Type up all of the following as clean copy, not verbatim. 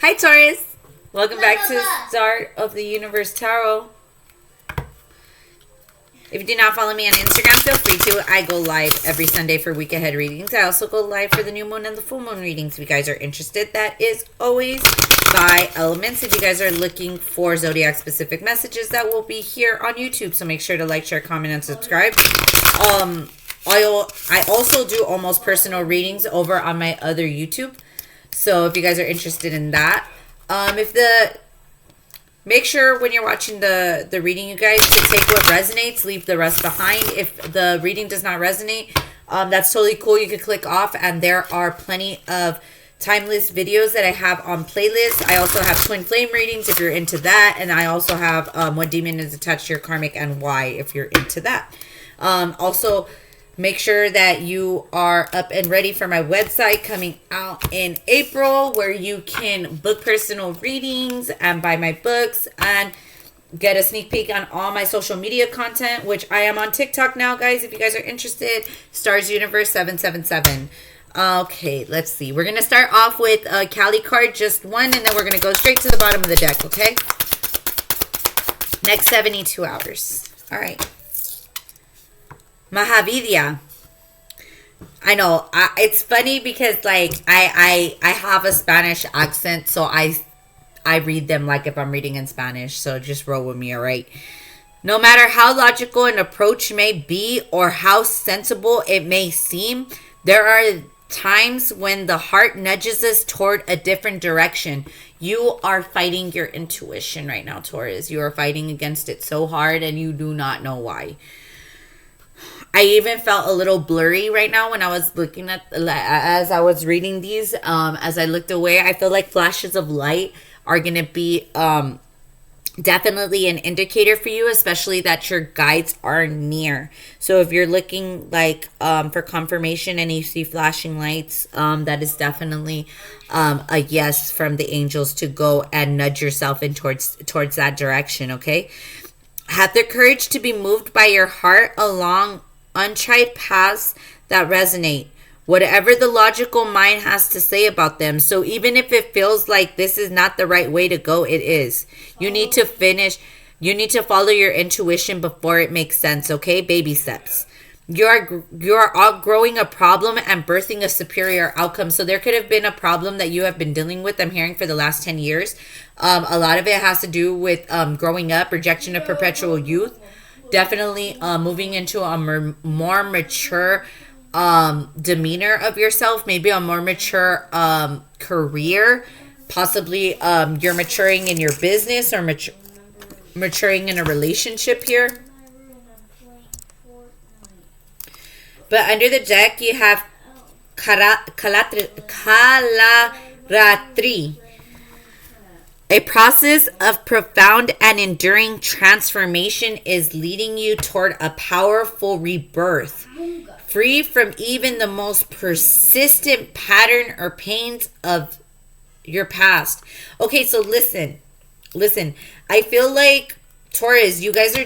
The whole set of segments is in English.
Hi, Taurus. Welcome back to Start of the Universe Tarot. If you do not follow me on Instagram, feel free to. I go live every Sunday for week ahead readings. I also go live for the new moon and the full moon readings. If you guys are interested, that is always by elements. If you guys are looking for zodiac specific messages, that will be here on YouTube. So make sure to like, share, comment, and subscribe. I also do almost personal readings over on my other YouTube. So if you guys are interested in that, make sure when you're watching the reading, you guys, to take what resonates, leave the rest behind. If the reading does not resonate, that's totally cool. You could click off, and there are plenty of timeless videos that I have on playlists. I also have twin flame readings if you're into that, and I also have what demon is attached to your karmic and why if you're into that. Also, make sure that you are up and ready for my website coming out in April, where you can book personal readings and buy my books and get a sneak peek on all my social media content, which I am on TikTok now, guys. If you guys are interested, Stars Universe 777. Okay, let's see. We're going to start off with a Kali card, just one, and then we're going to go straight to the bottom of the deck, okay? Next 72 hours. All right. Mahavidya. I know. It's funny because like I have a Spanish accent, so I read them like if I'm reading in Spanish. So just roll with me, all right? No matter how logical an approach may be or how sensible it may seem, there are times when the heart nudges us toward a different direction. You are fighting your intuition right now, Taurus. You are fighting against it so hard, and you do not know why. I even felt a little blurry right now when I was looking at, as I was reading these. As I looked away, I feel like flashes of light are going to be definitely an indicator for you, especially that your guides are near. So if you're looking like for confirmation and you see flashing lights, that is definitely a yes from the angels to go and nudge yourself in towards that direction, okay? Have the courage to be moved by your heart along untried paths that resonate, whatever the logical mind has to say about them. So even if it feels like this is not the right way to go, it is. You need to follow your intuition before it makes sense, okay? Baby steps. You are outgrowing a problem and birthing a superior outcome. So there could have been a problem that you have been dealing with, I'm hearing, for the last 10 years. A lot of it has to do with growing up, rejection of perpetual youth. Definitely moving into a more mature demeanor of yourself, maybe a more mature career. Possibly you're maturing in your business or maturing in a relationship here. But under the deck, you have Kalaratri. A process of profound and enduring transformation is leading you toward a powerful rebirth, free from even the most persistent pattern or pains of your past. Okay, so listen. I feel like, Taurus, you guys are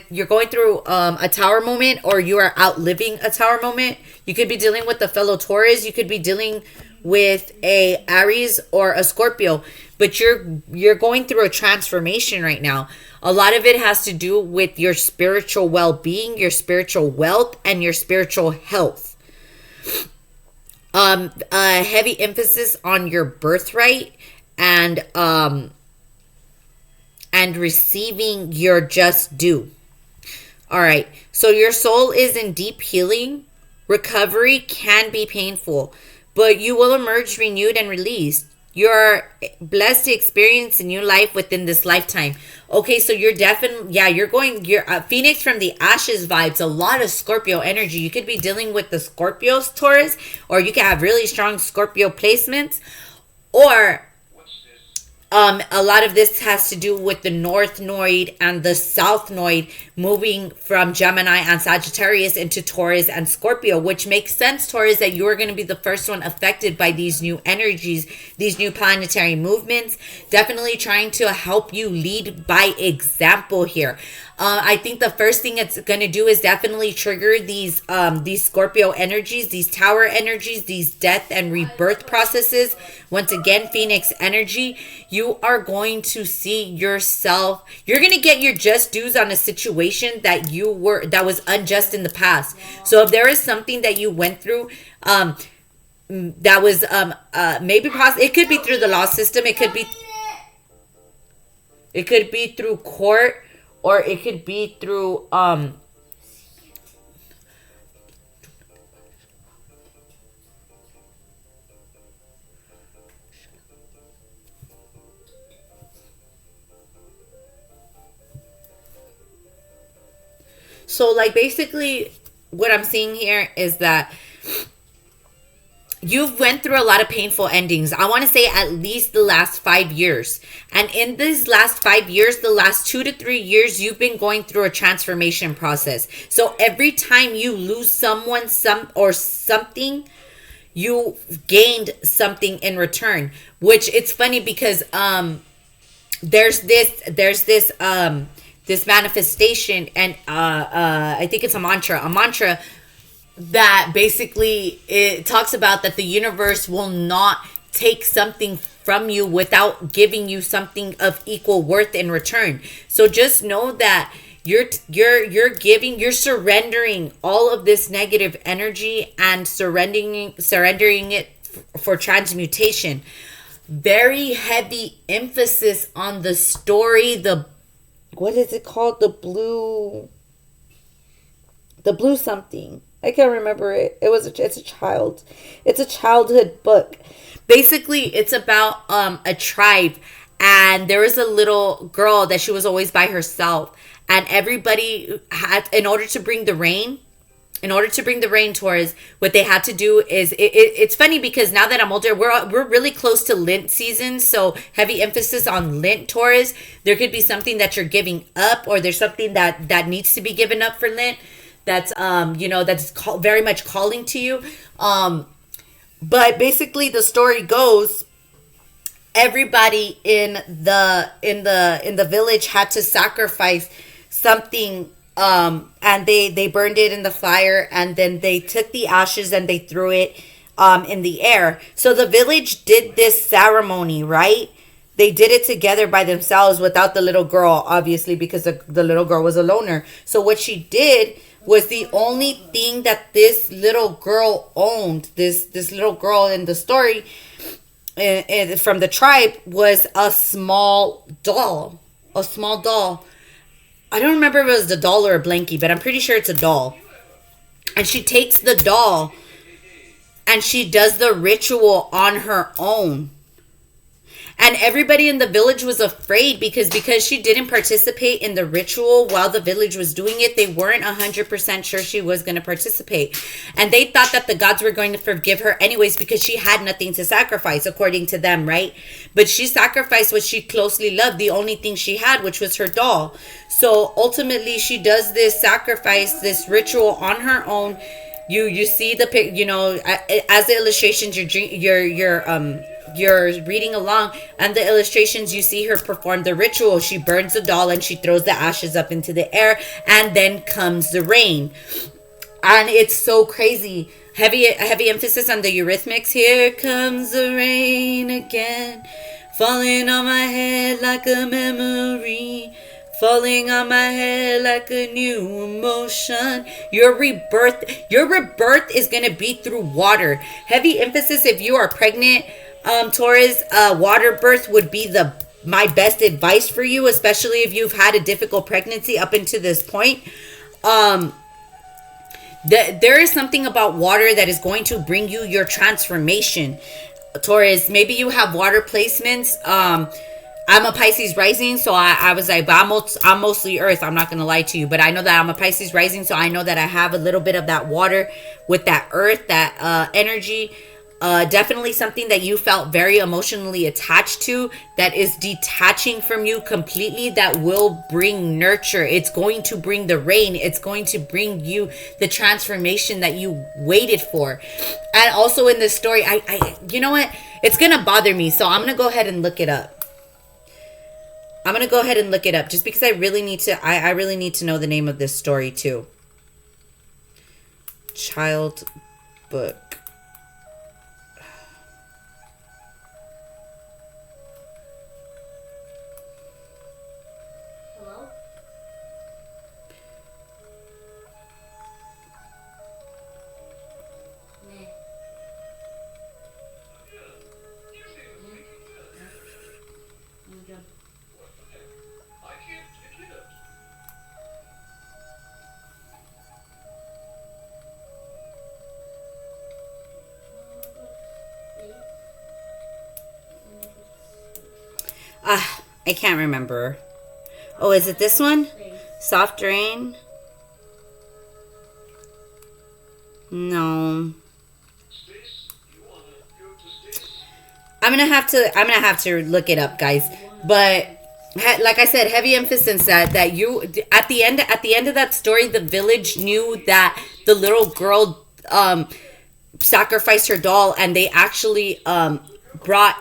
you're going through a tower moment, or you are outliving a tower moment. You could be dealing with a fellow Taurus. You could be dealing with a Aries or a Scorpio. But you're going through a transformation right now. A lot of it has to do with your spiritual well-being, your spiritual wealth, and your spiritual health. A heavy emphasis on your birthright and receiving your just due. All right. So your soul is in deep healing. Recovery can be painful, but you will emerge renewed and released. You're blessed to experience a new life within this lifetime. Okay, so you're definitely, you're Phoenix from the Ashes vibes, a lot of Scorpio energy. You could be dealing with the Scorpios, Taurus, or you can have really strong Scorpio placements, or a lot of this has to do with the North Node and the South Node moving from Gemini and Sagittarius into Taurus and Scorpio, which makes sense, Taurus, that you're going to be the first one affected by these new energies, these new planetary movements. Definitely trying to help you lead by example here. I think the first thing it's going to do is definitely trigger these Scorpio energies, these tower energies, these death and rebirth processes. Once again, Phoenix energy, you are going to see yourself, you're going to get your just dues on a situation that was unjust in the past. So if there is something that you went through, that was maybe it could be through the law system, it could be through court, or it could be through so like basically what I'm seeing here is that you've went through a lot of painful endings. I want to say at least the last 5 years. And in these last 5 years, the last 2 to 3 years, you've been going through a transformation process. So every time you lose someone, something, you gained something in return. Which it's funny because there's this manifestation, and I think it's a mantra that basically it talks about that the universe will not take something from you without giving you something of equal worth in return. So just know that you're surrendering all of this negative energy and surrendering it for transmutation. Very heavy emphasis on the story, what is it called? The blue something. I can't remember it. It's a childhood book. Basically, it's about a tribe, and there was a little girl that she was always by herself, and everybody had, in order to bring the rain, Taurus, what they had to do is it's funny because now that I'm older, we're really close to Lent season, so heavy emphasis on Lent, Taurus. There could be something that you're giving up, or there's something that needs to be given up for Lent. That's very much calling to you. But basically the story goes, everybody in the village had to sacrifice something, and they burned it in the fire, and then they took the ashes and they threw it in the air. So the village did this ceremony, right? They did it together by themselves without the little girl, obviously, because the little girl was a loner. So what she did was, the only thing that this little girl owned, this little girl in the story from the tribe, was a small doll. I don't remember if it was a doll or a blankie, but I'm pretty sure it's a doll. And she takes the doll and she does the ritual on her own. And everybody in the village was afraid because she didn't participate in the ritual while the village was doing it. They weren't 100% sure she was going to participate. And they thought that the gods were going to forgive her anyways because she had nothing to sacrifice, according to them, right? But she sacrificed what she closely loved, the only thing she had, which was her doll. So ultimately, she does this sacrifice, this ritual on her own. You see the pic, as the illustrations, you're reading along, and the illustrations, you see her perform the ritual. She burns the doll and she throws the ashes up into the air, and then comes the rain. And it's so crazy. Heavy emphasis on the Eurythmics. Here comes the rain again, falling on my head like a memory, falling on my head like a new emotion. Your rebirth is going to be through water. Heavy emphasis if you are pregnant, Taurus, water birth would be my best advice for you, especially if you've had a difficult pregnancy up until this point. There is something about water that is going to bring you your transformation, Taurus. Maybe you have water placements. I'm a Pisces rising, so I was like, but I'm mostly earth. I'm not going to lie to you, but I know that I'm a Pisces rising, so I know that I have a little bit of that water with that earth, that energy. Definitely something that you felt very emotionally attached to, that is detaching from you completely, that will bring nurture. It's going to bring the rain. It's going to bring you the transformation that you waited for. And also in this story, I you know what? It's going to bother me, so I'm going to go ahead and look it up. I'm gonna go ahead and look it up just because I really need to. I really need to know the name of this story too. Child book. Hello? Meh. Ah, I can't remember. Oh, is it this one? Soft Rain? No. I'm gonna have to look it up, guys. But like I said, heavy emphasis that you at the end of that story, the village knew that the little girl sacrificed her doll, and they actually brought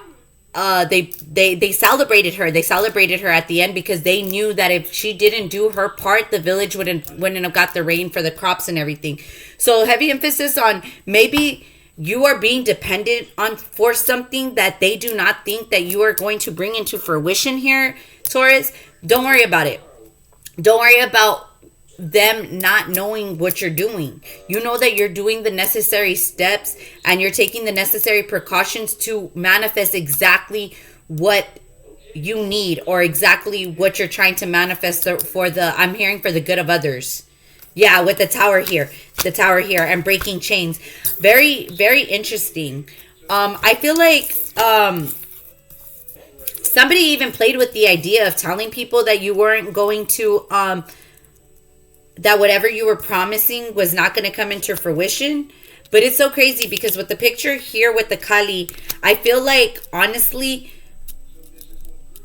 they celebrated her. They celebrated her at the end because they knew that if she didn't do her part, the village wouldn't have got the rain for the crops and everything. So heavy emphasis on maybe you are being dependent on for something that they do not think that you are going to bring into fruition here, Taurus. Don't worry about it. Don't worry about them not knowing what you're doing. You know that you're doing the necessary steps and you're taking the necessary precautions to manifest exactly what you need or exactly what you're trying to manifest for the I'm hearing for the good of others. Yeah, with the tower here and breaking chains. Very very interesting. I feel like somebody even played with the idea of telling people that you weren't going to that whatever you were promising was not going to come into fruition. But it's so crazy because with the picture here with the Kali, I feel like honestly,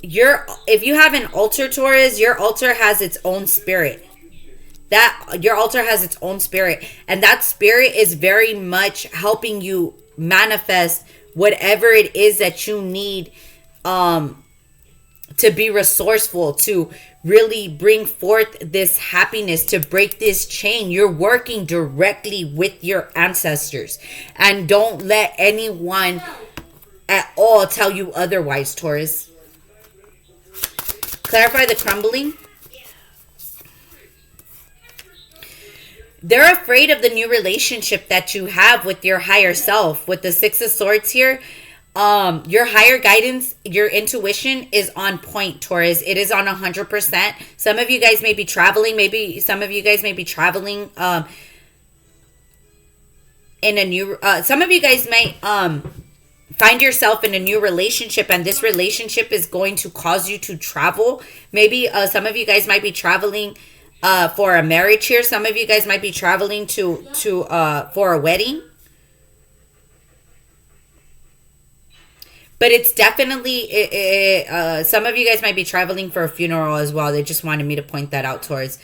if you have an altar, Taurus, your altar has its own spirit. That your altar has its own spirit, and that spirit is very much helping you manifest whatever it is that you need to be resourceful, to really bring forth this happiness, to break this chain. You're working directly with your ancestors, and don't let anyone at all tell you otherwise, Taurus. Clarify the crumbling. They're afraid of the new relationship that you have with your higher self. With the Six of Swords here, your higher guidance, your intuition is on point, Taurus. It is on 100%. Some of you guys may be traveling. Maybe some of you guys may be traveling in a new. Some of you guys might find yourself in a new relationship, and this relationship is going to cause you to travel. Maybe some of you guys might be traveling for a marriage here. Some of you guys might be traveling to for a wedding. But it's definitely, some of you guys might be traveling for a funeral as well. They just wanted me to point that out towards.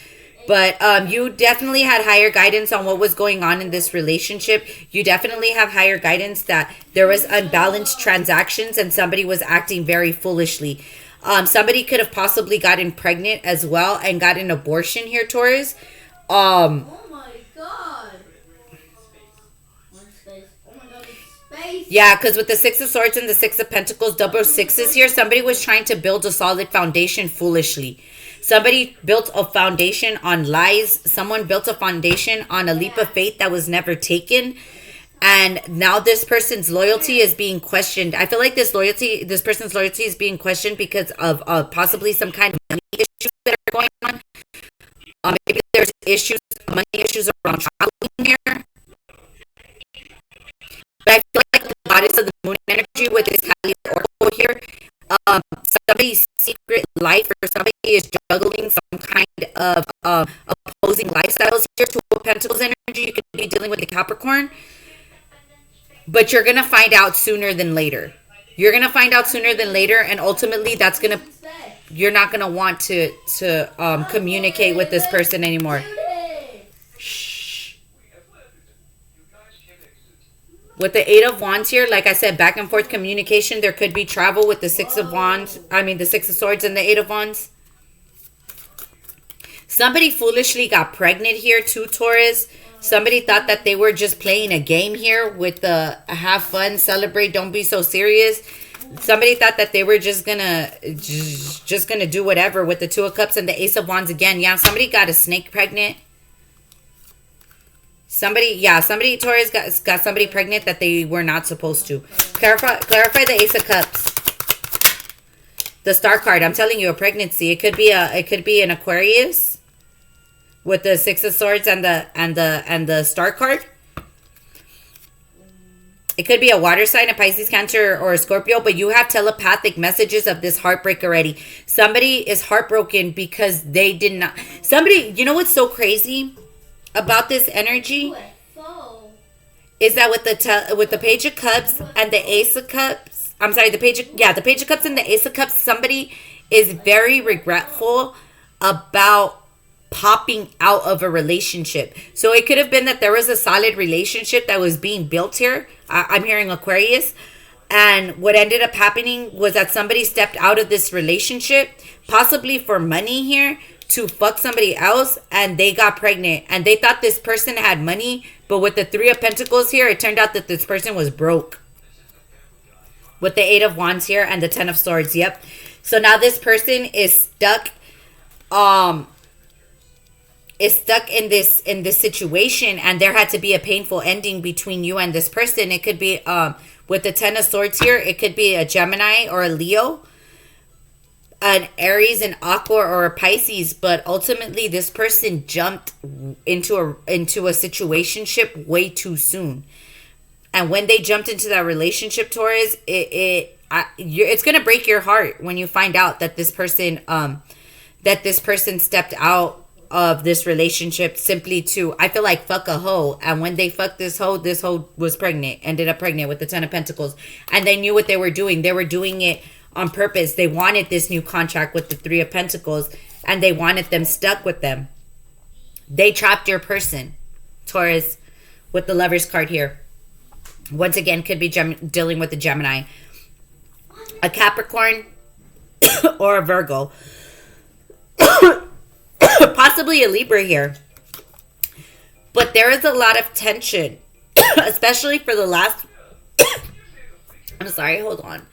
But you definitely had higher guidance on what was going on in this relationship. You definitely have higher guidance that there was unbalanced transactions and somebody was acting very foolishly. Somebody could have possibly gotten pregnant as well and got an abortion here, Taurus. Oh my god. Yeah, because with the Six of Swords and the Six of Pentacles, double sixes here, somebody was trying to build a solid foundation foolishly. Somebody built a foundation on lies. Someone built a foundation on a leap of faith that was never taken. And now this person's loyalty is being questioned. I feel like this person's loyalty is being questioned because of possibly some kind of money issues that are going on. Maybe there's money issues around traveling here. But I feel like the goddess of the moon energy with this Kali oracle here, somebody's secret life or somebody is juggling some kind of opposing lifestyles here. Two of Pentacles energy, you could be dealing with the Capricorn. But you're going to find out sooner than later. You're going to find out sooner than later, and ultimately you're not going to want to communicate with this person anymore. Shh. With the Eight of Wands here, like I said, back and forth communication. There could be travel with the Six of Wands. I mean, the Six of Swords and the Eight of Wands. Somebody foolishly got pregnant here too, Taurus. Somebody thought that they were just playing a game here with the have fun, celebrate, don't be so serious. Somebody thought that they were just gonna do whatever with the Two of Cups and the Ace of Wands again. Yeah, somebody got a snake pregnant. Somebody, Taurus got somebody pregnant that they were not supposed to. Clarify the Ace of Cups. The Star card. I'm telling you, a pregnancy. It could be an Aquarius with the Six of Swords and the Star card. It could be a water sign, a Pisces, Cancer, or a Scorpio, but you have telepathic messages of this heartbreak already. Somebody is heartbroken because they did not. Somebody, you know what's so crazy about this energy is that with the Page of Cups and the Ace of Cups, I'm sorry, the Page of Cups and the Ace of Cups, somebody is very regretful about popping out of a relationship. So it could have been that there was a solid relationship that was being built here. I'm hearing Aquarius. And what ended up happening was that somebody stepped out of this relationship, possibly for money here, to fuck somebody else, and they got pregnant. And they thought this person had money, but with the Three of Pentacles here, it turned out that this person was broke. With the Eight of Wands here and the Ten of Swords. Yep. So now this person is stuck in this situation, and there had to be a painful ending between you and this person. It could be with the Ten of Swords here, it could be a Gemini or a Leo, an Aries, an Aqua, or a Pisces. But ultimately this person jumped into a situationship way too soon. And when they jumped into that relationship, Taurus, it's gonna break your heart when you find out that this person stepped out of this relationship simply to, I feel like, fuck a hoe. And when they fucked this hoe was pregnant, ended up pregnant with the Ten of Pentacles. And they knew what they were doing. They were doing it on purpose. They wanted this new contract with the Three of Pentacles, and they wanted them stuck with them. They trapped your person, Taurus, with the Lovers card here. Once again, could be dealing with a Gemini, a Capricorn, or a Virgo. Possibly a Libra here. But there is a lot of tension, especially for the last... I'm sorry, hold on.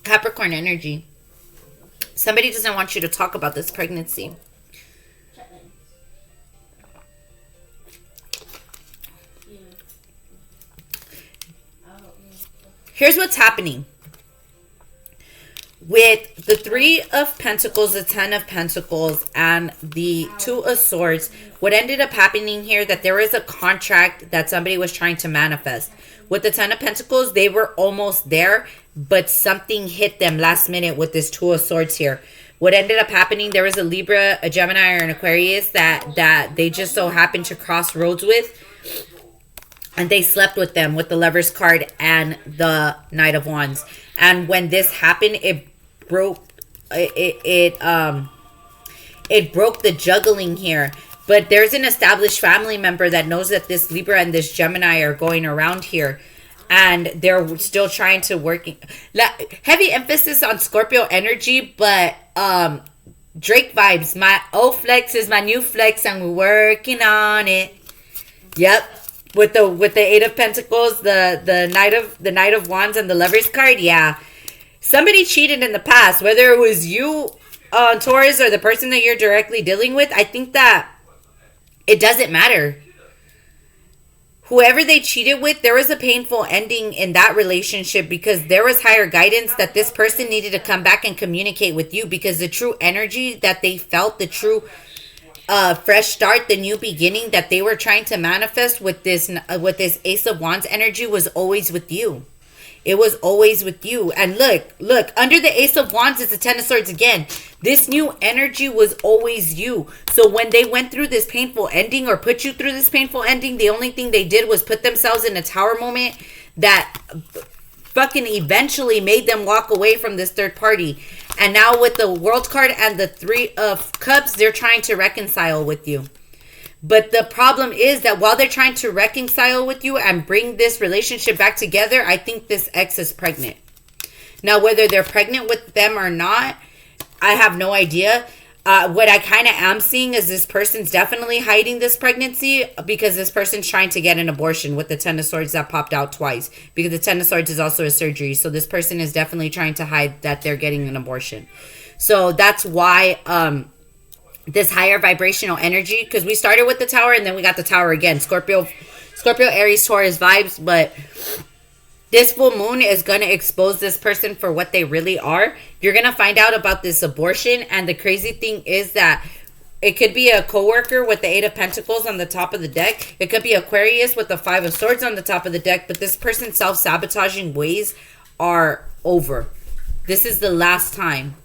Capricorn energy. Somebody doesn't want you to talk about this pregnancy. Here's what's happening. With the Three of Pentacles, the Ten of Pentacles, and the Two of Swords, what ended up happening here, that there is a contract that somebody was trying to manifest. With the Ten of Pentacles, they were almost there, but something hit them last minute with this Two of Swords here. What ended up happening, there was a Libra, a Gemini, or an Aquarius that they just so happened to cross roads with. And they slept with them with the Lovers card and the Knight of Wands. And when this happened, it broke the juggling here. But there's an established family member that knows that this Libra and this Gemini are going around here, and they're still trying to work. Heavy emphasis on Scorpio energy, but Drake vibes. My old flex is my new flex, and we're working on it. Yep. With the Eight of Pentacles, the Knight of Wands, and the Lovers card, yeah. Somebody cheated in the past, whether it was you, Taurus, or the person that you're directly dealing with. I think that it doesn't matter. Whoever they cheated with, there was a painful ending in that relationship because there was higher guidance that this person needed to come back and communicate with you, because the true energy that they felt, the true fresh start, the new beginning that they were trying to manifest with this Ace of Wands energy was always with you. It was always with you. And look, under the Ace of Wands is the Ten of Swords again. This new energy was always you. So when they went through this painful ending, or put you through this painful ending, the only thing they did was put themselves in a tower moment that fucking eventually made them walk away from this third party. And now with the World card and the Three of Cups, they're trying to reconcile with you. But the problem is that while they're trying to reconcile with you and bring this relationship back together, I think this ex is pregnant. Now, whether they're pregnant with them or not, I have no idea. What I kind of am seeing is this person's definitely hiding this pregnancy because this person's trying to get an abortion with the Ten of Swords that popped out twice. Because the Ten of Swords is also a surgery. So this person is definitely trying to hide that they're getting an abortion. So that's why this higher vibrational energy, because we started with the Tower and then we got the Tower again. Scorpio, Aries, Taurus vibes, but this full moon is going to expose this person for what they really are. You're going to find out about this abortion. And the crazy thing is that it could be a coworker with the Eight of Pentacles on the top of the deck. It could be Aquarius with the Five of Swords on the top of the deck. But this person's self-sabotaging ways are over. This is the last time.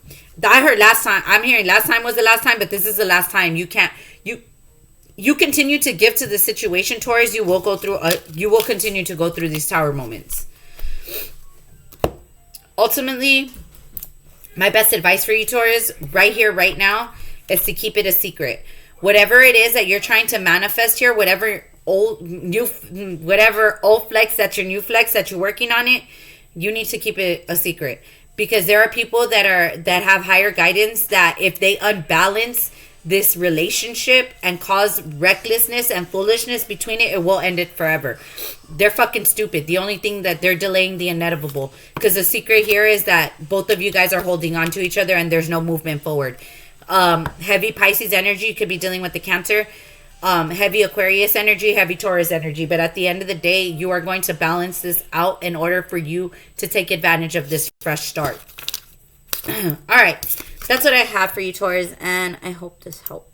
I heard last time. I'm hearing last time was the last time. But this is the last time. You can't. You continue to give to the situation, Taurus. You will go through. You will continue to go through these Tower moments. Ultimately, my best advice for you, Taurus, right here, right now, is to keep it a secret. Whatever it is that you're trying to manifest here, whatever old flex that's your new flex that you're working on it, you need to keep it a secret. Because there are people that have higher guidance that if they unbalance this relationship and cause recklessness and foolishness between it, it will end it forever. They're fucking stupid. The only thing that they're delaying the inevitable. Because the secret here is that both of you guys are holding on to each other and there's no movement forward. Heavy Pisces energy could be dealing with the Cancer. Heavy Aquarius energy, heavy Taurus energy. But at the end of the day, you are going to balance this out in order for you to take advantage of this fresh start. All right. That's what I have for you, Taurus, and I hope this helps.